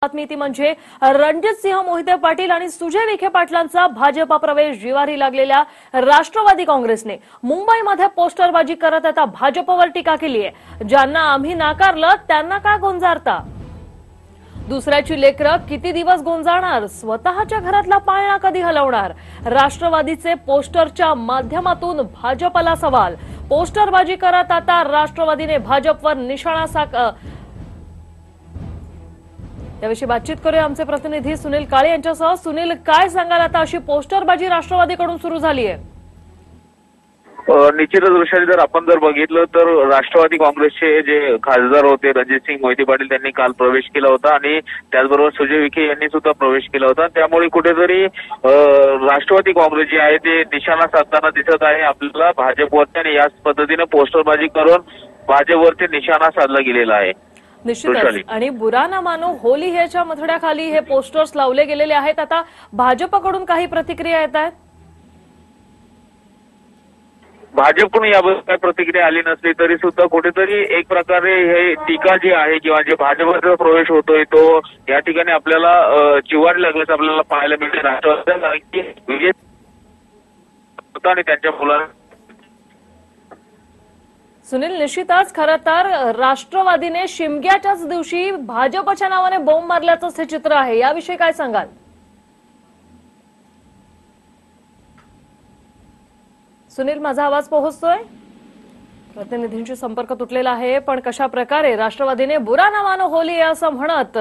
बातमी ती म्हणजे रणजितसिंह मोहिते पाटील आणि सुजय विखे पाटलांचा भाजपा प्रवेश जिवारी लागलेल्या राष्ट्रवादी काँग्रेसने मुंबईमध्ये पोस्टरबाजी करत आता भाजपवर टीका केली आहे। ज्यांना आम्ही नाकारलं त्यांना का गोंजारता? दुसऱ्याची लेकरं किती दिवस गोंजारणार? स्वतःच्या घरातला पाळणा कधी हलवणार? राष्ट्रवादीचे पोस्टरच्या माध्यमातून भाजपला सवाल। पोस्टरबाजी करत आता राष्ट्रवादीने भाजपवर निशाणा याविषयी बातचीत करूया आमचे प्रतिनिधी सुनील काळे यांच्यासह। सुनील, काय सांगाल आता अशी पोस्टरबाजी राष्ट्रवादीकडून सुरू झाली आहे? निश्चितच दृश्याने जर आपण बघितलं तर राष्ट्रवादी काँग्रेसचे जे खासदार होते रणजितसिंह मोहिते पाटील त्यांनी काल प्रवेश केला होता आणि त्याचबरोबर सुजय विखे यांनी सुद्धा प्रवेश केला होता। त्यामुळे कुठेतरी राष्ट्रवादी काँग्रेस जी आहे ते निशाणा साधताना दिसत आहे आपल्याला भाजपवरती, आणि याच पद्धतीने पोस्टरबाजी करून भाजपवरती निशाणा साधला गेलेला आहे। निश्चितच, आणि बुरा ना मानो होली ह्याच्या मथड्याखाली हे पोस्टर्स लावले गेलेले आहेत। आता भाजपकडून काही प्रतिक्रिया येत आहेत? भाजपकडून याबद्दल काही प्रतिक्रिया आली नसली तरी सुद्धा कुठेतरी एक प्रकारे हे टीका जी आहे किंवा जे भाजपचा प्रवेश होतोय तो या ठिकाणी आपल्याला जिव्हारी लागल्याचं आपल्याला पाहायला मिळते। राष्ट्रवादी विजय आणि त्यांच्या मुलांना सुनील, निश्चितच खरं तर राष्ट्रवादीने शिमग्याच्याच दिवशी भाजपच्या नावाने बॉम्ब मारल्याचं हे चित्र आहे, याविषयी काय सांगाल? सुनील, माझा आवाज पोहोचतोय? प्रतिनिधींशी संपर्क तुटलेला आहे, पण कशा प्रकारे राष्ट्रवादीने बुरा ना मानो होली असं म्हणत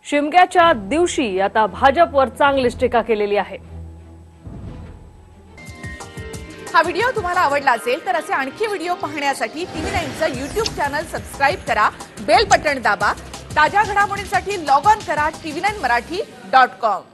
शिमग्याच्या दिवशी आता भाजपवर चांगलीच टीका केलेली आहे। हा व्हिडिओ तुम्हाला आवडला असेल तर असे आणखी व्हिडिओ पाहण्यासाठी TV9चं YouTube चॅनल सबस्क्राइब करा, बेल बटन दाबा। ताज्या घडामोडींसाठी लॉग ऑन करा tv9marathi.com।